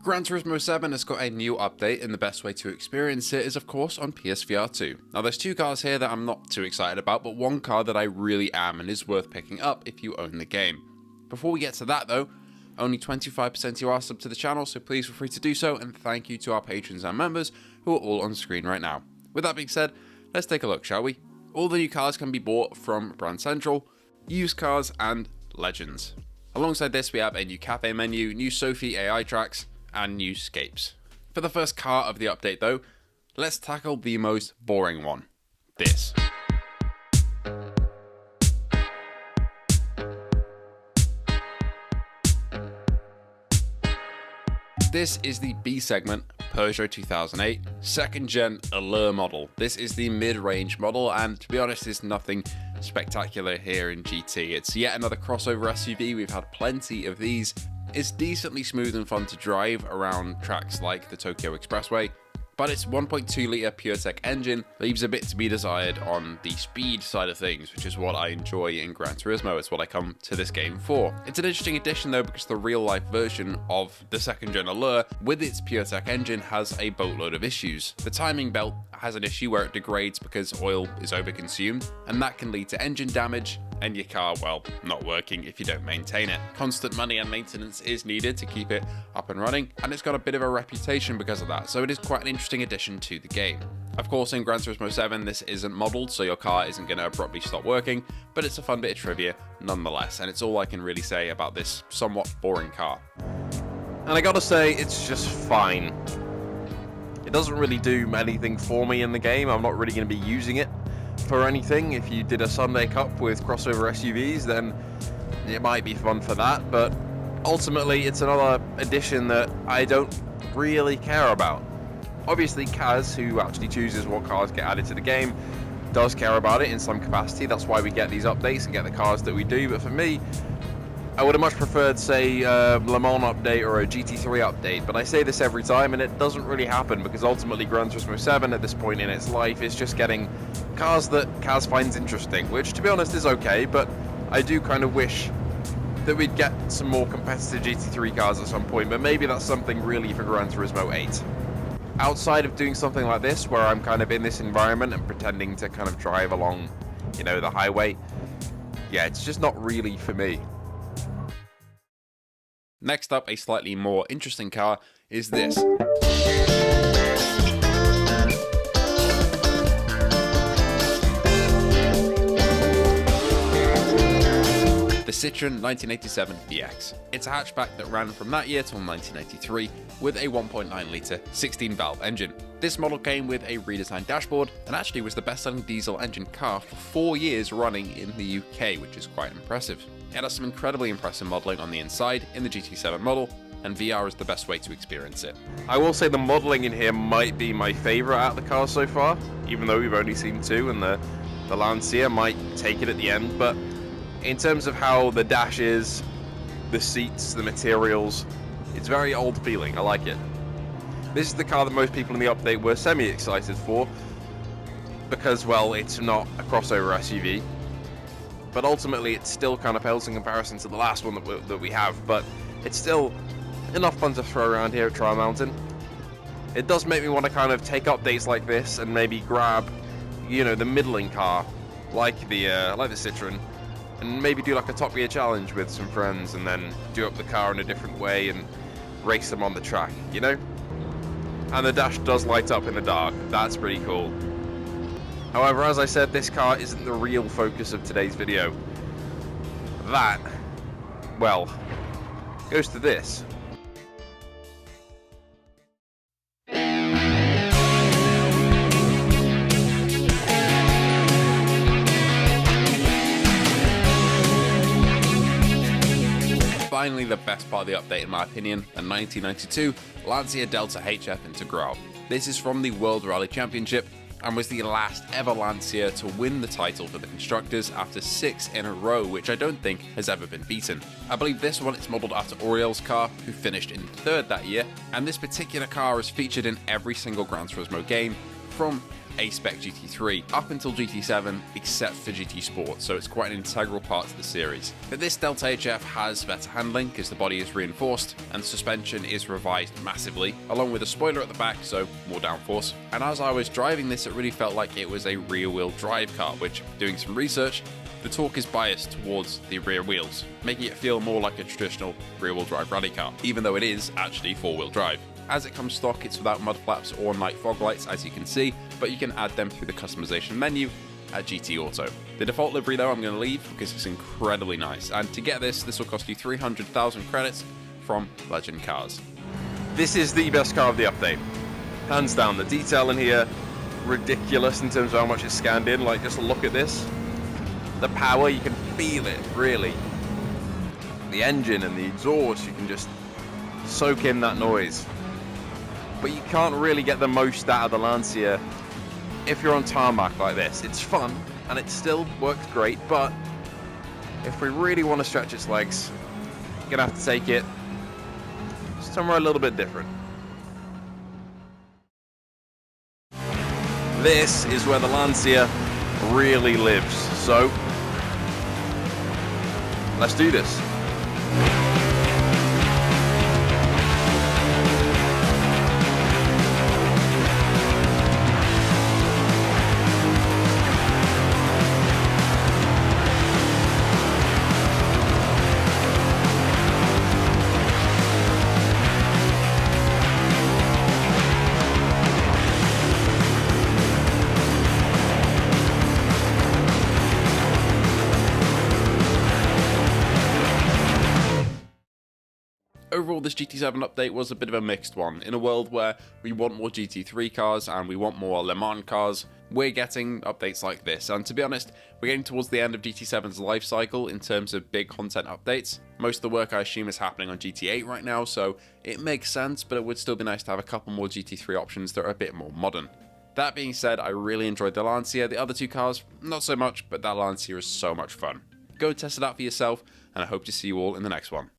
Gran Turismo 7 has got a new update, and the best way to experience it is of course on PSVR2. Now there's two cars here that I'm not too excited about, but one car that I really am and is worth picking up if you own the game. Before we get to that though, only 25% of you are subbed to the channel, so please feel free to do so, and thank you to our patrons and members who are all on screen right now. With that being said, let's take a look, shall we? All the new cars can be bought from Brand Central, used cars, and legends. Alongside this we have a new cafe menu, new Sophie AI tracks, and new scapes. For the first car of the update though, let's tackle the most boring one. This. This is the B segment Peugeot 2008 second gen Allure model. This is the mid-range model, and to be honest, there's nothing spectacular here in GT. It's yet another crossover SUV. We've had plenty of these. It's decently smooth and fun to drive around tracks like the Tokyo Expressway, but its 1.2 litre PureTech engine leaves a bit to be desired on the speed side of things, which is what I enjoy in Gran Turismo. It's what I come to this game for. It's an interesting addition though, because the real life version of the second gen Allure with its PureTech engine has a boatload of issues. The timing belt has an issue where it degrades because oil is overconsumed, and that can lead to engine damage and your car, well, not working if you don't maintain it. Constant money and maintenance is needed to keep it up and running, and it's got a bit of a reputation because of that, so it is quite an interesting addition to the game. Of course, in Gran Turismo 7 this isn't modelled, so your car isn't going to abruptly stop working, but it's a fun bit of trivia nonetheless, and it's all I can really say about this somewhat boring car. And I gotta say, it's just fine. It doesn't really do anything for me in the game. I'm not really going to be using it for anything. If you did a Sunday Cup with crossover SUVs, then it might be fun for that, but ultimately it's another addition that I don't really care about. Obviously Kaz, who actually chooses what cars get added to the game, does care about it in some capacity. That's why we get these updates and get the cars that we do, but for me, I would have much preferred, say, a Le Mans update or a GT3 update, but I say this every time and it doesn't really happen, because ultimately Gran Turismo 7 at this point in its life is just getting cars that Kaz finds interesting, which to be honest is okay, but I do kind of wish that we'd get some more competitive GT3 cars at some point, but maybe that's something really for Gran Turismo 8. Outside of doing something like this, where I'm kind of in this environment and pretending to kind of drive along, you know, the highway, yeah, it's just not really for me. Next up, a slightly more interesting car is this. The Citreon 1987 BX. It's a hatchback that ran from that year till 1983 with a 1.9 litre 16-valve engine. This model came with a redesigned dashboard and actually was the best-selling diesel engine car for 4 years running in the UK, which is quite impressive. It has some incredibly impressive modelling on the inside in the GT7 model, and VR is the best way to experience it. I will say the modelling in here might be my favourite out of the cars so far, even though we've only seen two, and the Lancia might take it at the end, but in terms of how the dash is, the seats, the materials, it's very old feeling. I like it. This is the car that most people in the update were semi-excited for, because, well, it's not a crossover SUV, but ultimately it still kind of pales in comparison to the last one that we have, but it's still enough fun to throw around here at Trial Mountain. It does make me want to kind of take updates like this and maybe grab, you know, the middling car, like the Citreon, and maybe do like a Top Gear challenge with some friends and then do up the car in a different way and race them on the track, you know? And the dash does light up in the dark. That's pretty cool. However, as I said, this car isn't the real focus of today's video. That, well, goes to this. Finally, the best part of the update in my opinion, a 1992 Lancia Delta HF Integral. This is from the World Rally Championship and was the last ever Lancia to win the title for the constructors after 6 in a row, which I don't think has ever been beaten. I believe this one is modelled after Auriel's car, who finished in 3rd that year, and this particular car is featured in every single Gran Turismo game from A-Spec GT3 up until GT7 except for GT Sport, so it's quite an integral part to the series. But this Delta HF has better handling because the body is reinforced and the suspension is revised massively, along with a spoiler at the back, so more downforce. And as I was driving this, it really felt like it was a rear-wheel drive car, which, doing some research, the torque is biased towards the rear wheels, making it feel more like a traditional rear-wheel drive rally car, even though it is actually four-wheel drive. As it comes stock, it's without mud flaps or night fog lights, as you can see, but you can add them through the customization menu at GT Auto. The default livery though I'm going to leave because it's incredibly nice, and to get this will cost you 300,000 credits from Legend Cars. This is the best car of the update. Hands down, the detail in here, ridiculous in terms of how much it's scanned in. Like, just look at this. The power, you can feel it, really. The engine and the exhaust, you can just soak in that noise. But you can't really get the most out of the Lancia if you're on tarmac like this. It's fun, and it still works great, but if we really want to stretch its legs, you're going to have to take it somewhere a little bit different. This is where the Lancia really lives, so let's do this. Overall, this GT7 update was a bit of a mixed one. In a world where we want more GT3 cars and we want more Le Mans cars, we're getting updates like this. And to be honest, we're getting towards the end of GT7's life cycle in terms of big content updates. Most of the work, I assume, is happening on GT8 right now, so it makes sense, but it would still be nice to have a couple more GT3 options that are a bit more modern. That being said, I really enjoyed the Lancia. The other two cars, not so much, but that Lancia is so much fun. Go test it out for yourself, and I hope to see you all in the next one.